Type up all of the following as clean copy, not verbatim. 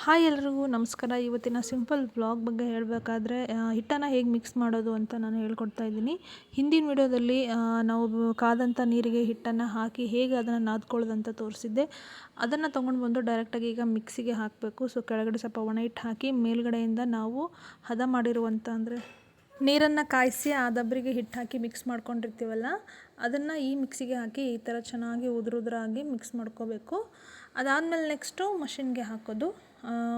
Hi ಎಲ್ರಿಗೂ ನಮಸ್ಕಾರ. ಇವತ್ತಿನ ಸಿಂಪಲ್ ವ್ಲಾಗ್ ಬಗ್ಗೆ ಹೇಳಬೇಕಾದ್ರೆ ಹಿಟ್ಟನ್ನು ಹೇಗೆ ಮಿಕ್ಸ್ ಮಾಡೋದು ಅಂತ ನಾನು ಹೇಳ್ಕೊಡ್ತಾ ಇದ್ದೀನಿ. ಹಿಂದಿನ ವಿಡಿಯೋದಲ್ಲಿ ನಾವು ಕಾದಂಥ ನೀರಿಗೆ ಹಿಟ್ಟನ್ನು ಹಾಕಿ ಹೇಗೆ ಅದನ್ನು ನಾದ್ಕೊಳ್ಳೋದು ಅಂತ ತೋರಿಸಿದ್ದೆ. ಅದನ್ನು ತೊಗೊಂಡು ಬಂದು ಡೈರೆಕ್ಟಾಗಿ ಈಗ ಮಿಕ್ಸಿಗೆ ಹಾಕಬೇಕು. ಸೊ ಕೆಳಗಡೆ ಸ್ವಲ್ಪ ಒಣ ಹಿಟ್ಟು ಹಾಕಿ ಮೇಲ್ಗಡೆಯಿಂದ ನಾವು ಹದ ಮಾಡಿರುವಂಥ ಅಂದರೆ ನೀರನ್ನು ಕಾಯಿಸಿ ಆ ದಬ್ಬರಿಗೆ ಹಿಟ್ಟು ಹಾಕಿ ಮಿಕ್ಸ್ ಮಾಡ್ಕೊಂಡಿರ್ತೀವಲ್ಲ, ಅದನ್ನು ಈ ಮಿಕ್ಸಿಗೆ ಹಾಕಿ ಈ ಥರ ಚೆನ್ನಾಗಿ ಉದುರಾಗಿ ಮಿಕ್ಸ್ ಮಾಡ್ಕೋಬೇಕು. ಅದಾದಮೇಲೆ ನೆಕ್ಸ್ಟು ಮಷಿನ್ಗೆ ಹಾಕೋದು.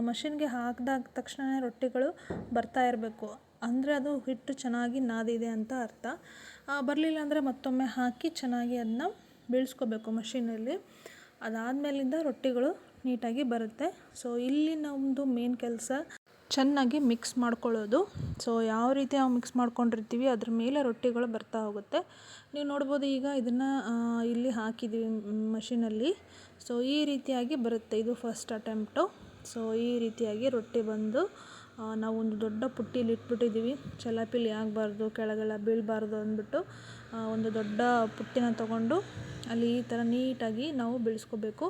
ಮಷಿನ್ಗೆ ಹಾಕಿದಾಗ ತಕ್ಷಣ ರೊಟ್ಟಿಗಳು ಬರ್ತಾ ಇರಬೇಕು, ಅಂದರೆ ಅದು ಹಿಟ್ಟು ಚೆನ್ನಾಗಿ ನಾದಿದೆ ಅಂತ ಅರ್ಥ. ಬರಲಿಲ್ಲ ಅಂದರೆ ಮತ್ತೊಮ್ಮೆ ಹಾಕಿ ಚೆನ್ನಾಗಿ ಅದನ್ನ ಬೀಳ್ಸ್ಕೋಬೇಕು ಮಷಿನಲ್ಲಿ. ಅದಾದಮೇಲಿಂದ ರೊಟ್ಟಿಗಳು ನೀಟಾಗಿ ಬರುತ್ತೆ. ಸೊ ಇಲ್ಲಿ ನಮ್ಮದು ಮೇನ್ ಕೆಲಸ ಚೆನ್ನಾಗಿ ಮಿಕ್ಸ್ ಮಾಡ್ಕೊಳ್ಳೋದು. ಸೊ ಯಾವ ರೀತಿ ನಾವು ಮಿಕ್ಸ್ ಮಾಡ್ಕೊಂಡಿರ್ತೀವಿ ಅದ್ರ ಮೇಲೆ ರೊಟ್ಟಿಗಳು ಬರ್ತಾ ಹೋಗುತ್ತೆ. ನೀವು ನೋಡ್ಬೋದು, ಈಗ ಇದನ್ನು ಇಲ್ಲಿ ಹಾಕಿದ್ದೀವಿ ಮಷಿನಲ್ಲಿ. ಸೊ ಈ ರೀತಿಯಾಗಿ ಬರುತ್ತೆ. ಇದು ಫಸ್ಟ್ ಅಟೆಂಪ್ಟು. ಸೊ ಈ ರೀತಿಯಾಗಿ ರೊಟ್ಟಿ ಬಂದು ನಾವೊಂದು ದೊಡ್ಡ ಪುಟ್ಟಿಲಿ ಇಟ್ಬಿಟ್ಟಿದ್ದೀವಿ. ಚಲಾಪಿಲಿ ಆಗಬಾರ್ದು, ಕೆಳಗೆಲ್ಲ ಬೀಳಬಾರ್ದು ಅಂದ್ಬಿಟ್ಟು ಒಂದು ದೊಡ್ಡ ಪುಟ್ಟಿನ ತೊಗೊಂಡು ಅಲ್ಲಿ ಈ ಥರ ನೀಟಾಗಿ ನಾವು ಬೀಳಿಸ್ಕೋಬೇಕು.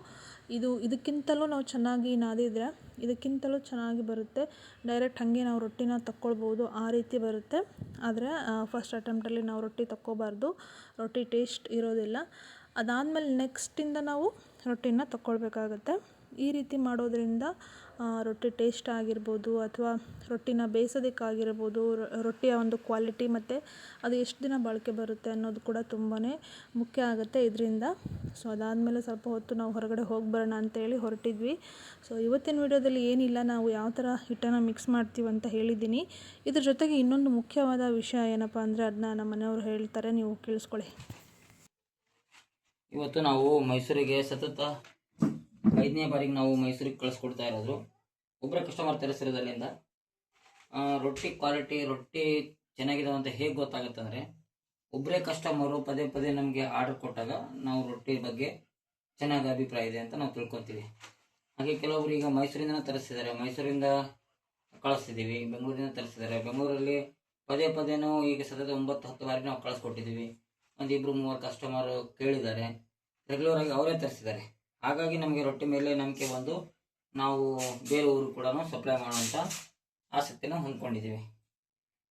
ಇದಕ್ಕಿಂತಲೂ ನಾವು ಚೆನ್ನಾಗಿ ನಾದಿದ್ರೆ ಇದಕ್ಕಿಂತಲೂ ಚೆನ್ನಾಗಿ ಬರುತ್ತೆ. ಡೈರೆಕ್ಟ್ ಹಾಗೆ ನಾವು ರೊಟ್ಟಿನ ತಕ್ಕೊಳ್ಬೋದು, ಆ ರೀತಿ ಬರುತ್ತೆ. ಆದರೆ ಫಸ್ಟ್ ಅಟೆಂಪ್ಟಲ್ಲಿ ನಾವು ರೊಟ್ಟಿ ತಕ್ಕೋಬಾರ್ದು, ರೊಟ್ಟಿ ಟೇಸ್ಟ್ ಇರೋದಿಲ್ಲ. ಅದಾದಮೇಲೆ ನೆಕ್ಸ್ಟಿಂದ ನಾವು ರೊಟ್ಟಿನ ತಕ್ಕೊಳ್ಬೇಕಾಗತ್ತೆ. ಈ ರೀತಿ ಮಾಡೋದ್ರಿಂದ ರೊಟ್ಟಿ ಟೇಸ್ಟ್ ಆಗಿರ್ಬೋದು ಅಥವಾ ರೊಟ್ಟಿನ ಬೇಯಿಸೋದಕ್ಕಾಗಿರ್ಬೋದು, ರೊಟ್ಟಿಯ ಒಂದು ಕ್ವಾಲಿಟಿ ಮತ್ತು ಅದು ಎಷ್ಟು ದಿನ ಬಾಳಿಕೆ ಬರುತ್ತೆ ಅನ್ನೋದು ಕೂಡ ತುಂಬಾ ಮುಖ್ಯ ಆಗುತ್ತೆ ಇದರಿಂದ. ಸೊ ಅದಾದಮೇಲೆ ಸ್ವಲ್ಪ ಹೊತ್ತು ನಾವು ಹೊರಗಡೆ ಹೋಗಿ ಬರೋಣ ಅಂತೇಳಿ ಹೊರಟಿದ್ವಿ. ಸೊ ಇವತ್ತಿನ ವಿಡಿಯೋದಲ್ಲಿ ಏನಿಲ್ಲ, ನಾವು ಯಾವ ಥರ ಹಿಟ್ಟನ್ನು ಮಿಕ್ಸ್ ಮಾಡ್ತೀವಿ ಅಂತ ಹೇಳಿದ್ದೀನಿ. ಇದ್ರ ಜೊತೆಗೆ ಇನ್ನೊಂದು ಮುಖ್ಯವಾದ ವಿಷಯ ಏನಪ್ಪ ಅಂದರೆ ಅದನ್ನ ನಮ್ಮ ಮನೆಯವರು ಹೇಳ್ತಾರೆ, ನೀವು ಕೇಳಿಸ್ಕೊಳ್ಳಿ. ಇವತ್ತು ನಾವು ಮೈಸೂರಿಗೆ ಸತತ 5ನೇ ಬಾರಿಗೆ ನಾವು ಮೈಸೂರಿಗೆ ಕಳಿಸ್ಕೊಡ್ತಾ ಇರೋದು. ಒಬ್ಬರೇ ಕಸ್ಟಮರ್ ತರಿಸಿರೋದ್ರಿಂದ ರೊಟ್ಟಿ ಕ್ವಾಲಿಟಿ, ರೊಟ್ಟಿ ಚೆನ್ನಾಗಿದಾವೆ ಅಂತ ಹೇಗೆ ಗೊತ್ತಾಗುತ್ತೆ ಅಂದರೆ, ಒಬ್ಬರೇ ಕಸ್ಟಮರು ಪದೇ ಪದೇ ನಮಗೆ ಆರ್ಡರ್ ಕೊಟ್ಟಾಗ ನಾವು ರೊಟ್ಟಿ ಬಗ್ಗೆ ಚೆನ್ನಾಗಿ ಅಭಿಪ್ರಾಯ ಇದೆ ಅಂತ ನಾವು ತಿಳ್ಕೊತೀವಿ. ಹಾಗೆ ಕೆಲವೊಬ್ರು ಈಗ ಮೈಸೂರಿಂದನೇ ತರಿಸ್ತಿದ್ದಾರೆ, ಮೈಸೂರಿಂದ ಕಳಿಸ್ತಿದ್ದೀವಿ, ಬೆಂಗಳೂರಿಂದ ತರಿಸ್ತಿದ್ದಾರೆ. ಬೆಂಗಳೂರಲ್ಲಿ ಪದೇ ಪದೇನೂ ಈಗ ಸತತ 9-10 ಬಾರಿ ನಾವು ಕಳಿಸ್ಕೊಟ್ಟಿದ್ದೀವಿ. 1-2-3 ಕಸ್ಟಮರು ಕೇಳಿದ್ದಾರೆ, ರೆಗ್ಯುಲರ್ ಆಗಿ ಅವರೇ ತರಿಸಿದ್ದಾರೆ. ಹಾಗಾಗಿ ನಮಗೆ ರೊಟ್ಟಿ ಮೇಲೆ ನಂಬಿಕೆ ಬಂದು ನಾವು ಬೇರೆ ಊರು ಕೂಡ ಸಪ್ಲೈ ಮಾಡುವಂಥ ಆಸಕ್ತಿನ ಹೊಂದ್ಕೊಂಡಿದ್ದೀವಿ.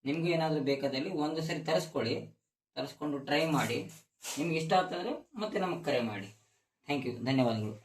ನಿಮಗೂ ಏನಾದರೂ ಬೇಕಾದಲ್ಲಿ ಒಂದು ಸರಿ ತರಿಸ್ಕೊಂಡು ಟ್ರೈ ಮಾಡಿ. ನಿಮ್ಗೆ ಇಷ್ಟ ಆಗ್ತಂದರೆ ಮತ್ತೆ ನಮಗೆ ಕರೆ ಮಾಡಿ. ಥ್ಯಾಂಕ್ ಯು, ಧನ್ಯವಾದಗಳು.